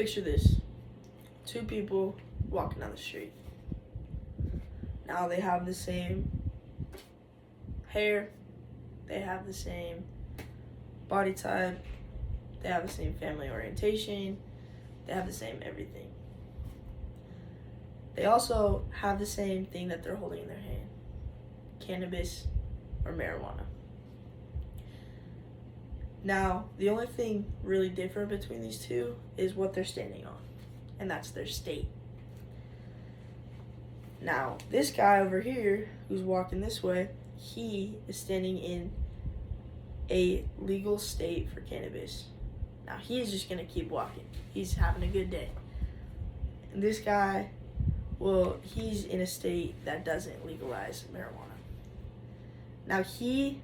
Picture this. Two people walking down the street. Now they have the same hair, they have the same body type, they have the same family orientation, they have the same everything. They also have the same thing that they're holding in their hand: cannabis or marijuana. Now, the only thing really different between these two is what they're standing on, and that's their state. Now, this guy over here who's walking this way, he is standing in a legal state for cannabis. Now, he's just going to keep walking. He's having a good day. And this guy, well, he's in a state that doesn't legalize marijuana. Now, he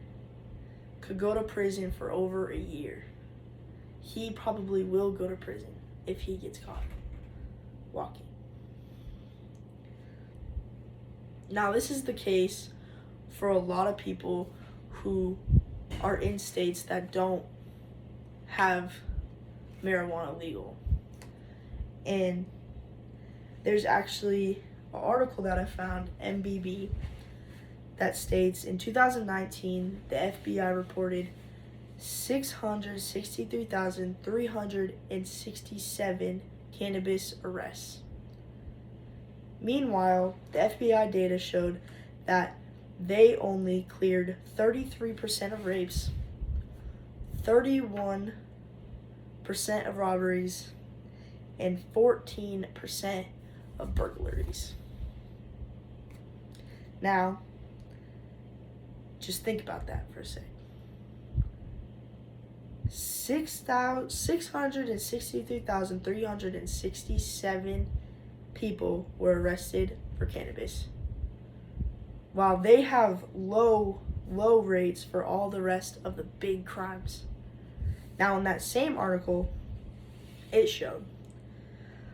could go to prison for over a year. He probably will go to prison if he gets caught walking. Now, this is the case for a lot of people who are in states that don't have marijuana legal. And there's actually an article that I found, MBB, that states in 2019, the FBI reported 663,367 cannabis arrests. Meanwhile, the FBI data showed that they only cleared 33% of rapes, 31% of robberies, and 14% of burglaries. Now, just think about that for a second. 663,367 people were arrested for cannabis, while they have low rates for all the rest of the big crimes. Now, in that same article, it showed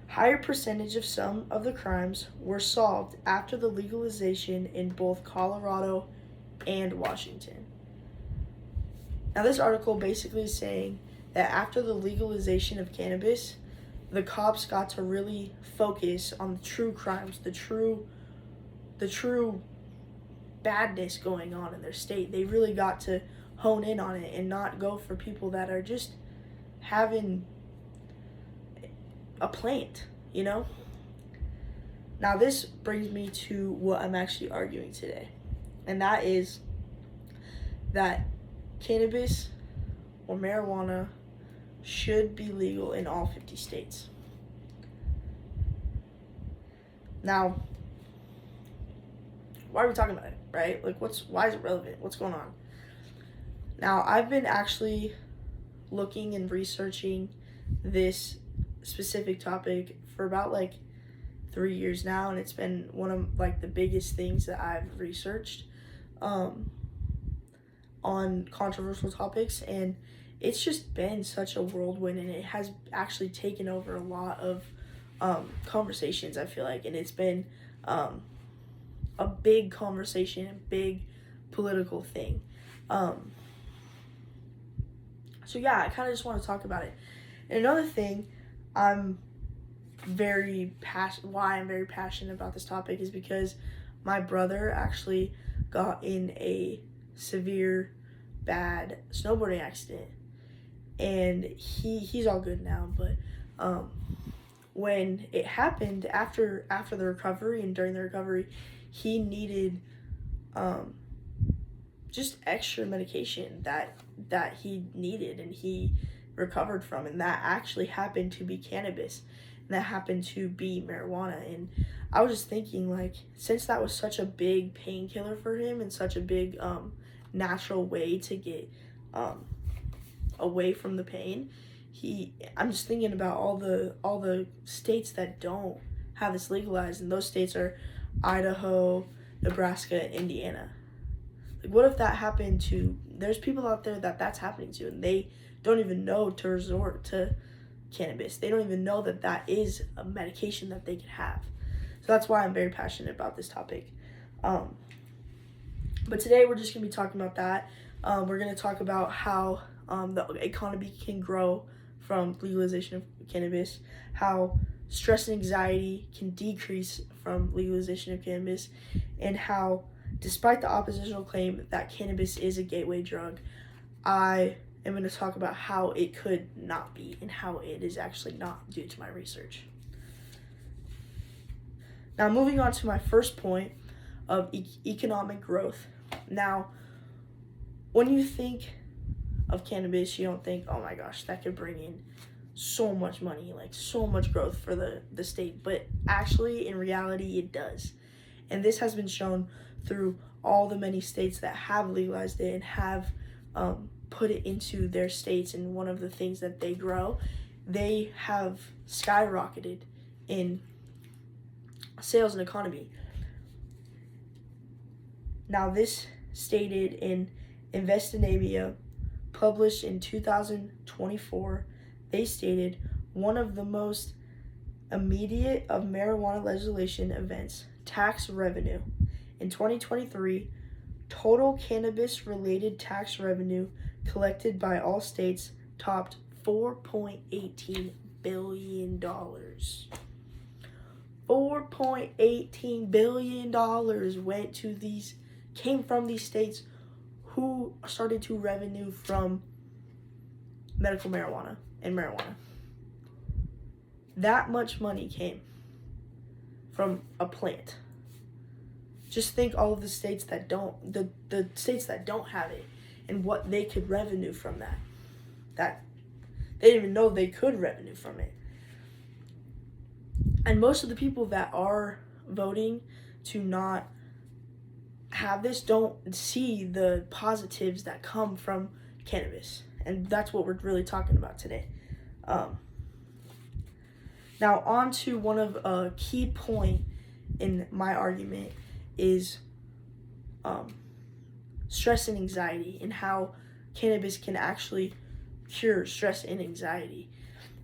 higher percentage of some of the crimes were solved after the legalization in both Colorado and Washington. Now, this article basically is saying that after the legalization of cannabis, the cops got to really focus on the true crimes, the true badness going on in their state. They really got to hone in on it and not go for people that are just having a plant, you know? Now, this brings me to what I'm actually arguing today, and that is that cannabis or marijuana should be legal in all 50 states. Now, why are we talking about it, right? Like, why is it relevant? What's going on? Now, I've been actually looking and researching this specific topic for about 3 years now, and it's been one of the biggest things that I've researched on controversial topics, and it's just been such a whirlwind, and it has actually taken over a lot of conversations, I feel like, and it's been a big conversation, a big political thing. So yeah, I kind of just want to talk about it. And another thing why I'm very passionate about this topic is because my brother actually got in a severe, bad snowboarding accident, and he's all good now, but when it happened, after the recovery and during the recovery, he needed just extra medication that he needed and he recovered from, and that actually happened to be cannabis, and that happened to be marijuana. And I was just thinking, since that was such a big painkiller for him and such a big natural way to get away from the pain, I'm just thinking about all the states that don't have this legalized, and those states are Idaho, Nebraska, and Indiana. What if that happened to, there's people out there that's happening to, and they don't even know to resort to cannabis. They don't even know that is a medication that they can have. So that's why I'm very passionate about this topic. But today we're just going to be talking about that. We're going to talk about how the economy can grow from legalization of cannabis, how stress and anxiety can decrease from legalization of cannabis, and how, despite the oppositional claim that cannabis is a gateway drug, I am going to talk about how it could not be and how it is actually not due to my research. Now, moving on to my first point of economic growth. Now, when you think of cannabis, you don't think, oh my gosh, that could bring in so much money, like so much growth for the state. But actually, in reality, it does. And this has been shown through all the many states that have legalized it and have put it into their states. And one of the things that they grow, they have skyrocketed in sales and economy. Now, this stated in Investinavia, published in 2024, they stated one of the most immediate of marijuana legislation events, tax revenue. In 2023, total cannabis-related tax revenue collected by all states topped $4.18 billion. $4.18 billion came from these states who started to revenue from medical marijuana and marijuana. That much money came from a plant. Just think all of the states that don't, the states that don't have it, and what they could revenue from that. That they didn't even know they could revenue from it. And most of the people that are voting to not have this don't see the positives that come from cannabis. And that's what we're really talking about today. Now, on to one of a key point in my argument is stress and anxiety, and how cannabis can actually cure stress and anxiety.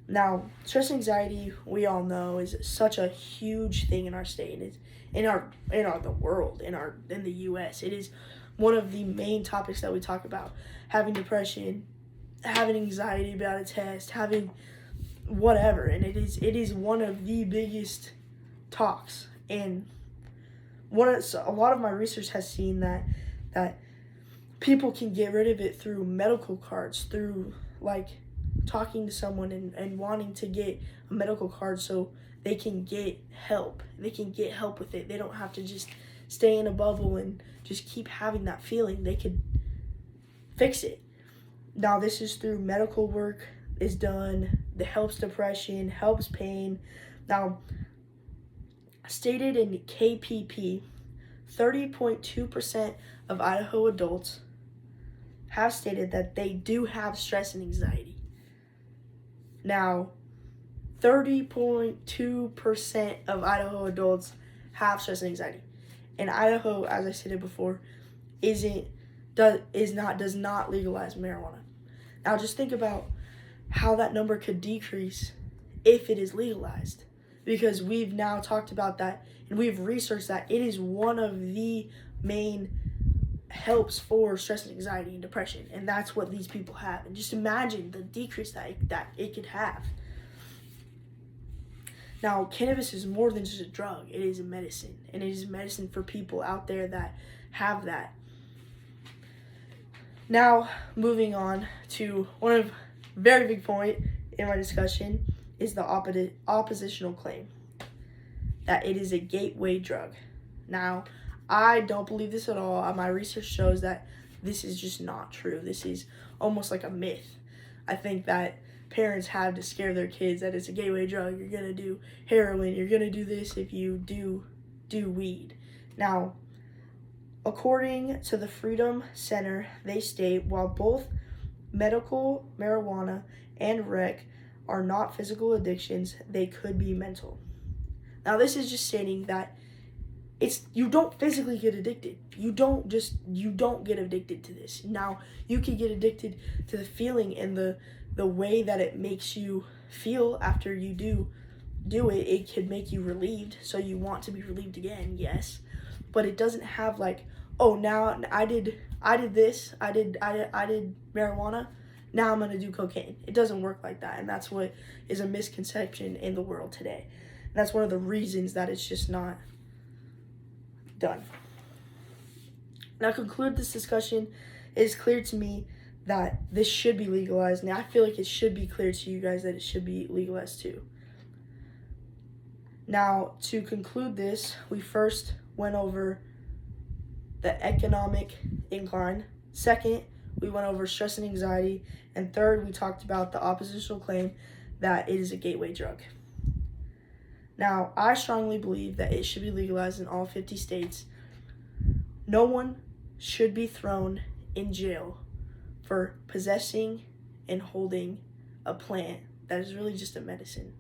Now, stress and anxiety, we all know, is such a huge thing in our state, and the world, in the U.S. It is one of the main topics that we talk about. Having depression, having anxiety about a test, having whatever, and it is one of the biggest talks. And a lot of my research has seen that people can get rid of it through medical cards, through like talking to someone and wanting to get a medical card so they can get help. They can get help with it. They don't have to just stay in a bubble and just keep having that feeling. They could fix it. Now, this is through medical work is done. That helps depression, helps pain. Now, stated in KPP, 30.2% of Idaho adults have stated that they do have stress and anxiety. Now, 30.2% of Idaho adults have stress and anxiety. And Idaho, as I stated before, does not legalize marijuana. Now, just think about how that number could decrease if it is legalized. Because we've now talked about that and we've researched that it is one of the main helps for stress and anxiety and depression. And that's what these people have. And just imagine the decrease that it could have. Now, cannabis is more than just a drug. It is a medicine. And it is medicine for people out there that have that. Now, moving on to one of very big point in my discussion is the oppositional claim that it is a gateway drug. Now, I don't believe this at all. My research shows that this is just not true. This is almost like a myth. I think that parents have to scare their kids that it's a gateway drug. You're going to do heroin. You're going to do this if you do weed. Now, according to the Freedom Center, they state while both medical marijuana and rec are not physical addictions, they could be mental. Now, this is just stating that you don't physically get addicted. You don't get addicted to this. Now, you can get addicted to the feeling and the way that it makes you feel after you do it. It could make you relieved, so you want to be relieved again, yes. But it doesn't have like, oh, now I did this, I did marijuana, now I'm going to do cocaine. It doesn't work like that, and that's what is a misconception in the world today. And that's one of the reasons that it's just not done. Now, to conclude this discussion, it is clear to me that this should be legalized, and I feel like it should be clear to you guys that it should be legalized too. Now, to conclude this, we first went over the economic incline. Second, we went over stress and anxiety. And third, we talked about the oppositional claim that it is a gateway drug. Now, I strongly believe that it should be legalized in all 50 states. No one should be thrown in jail for possessing and holding a plant that is really just a medicine.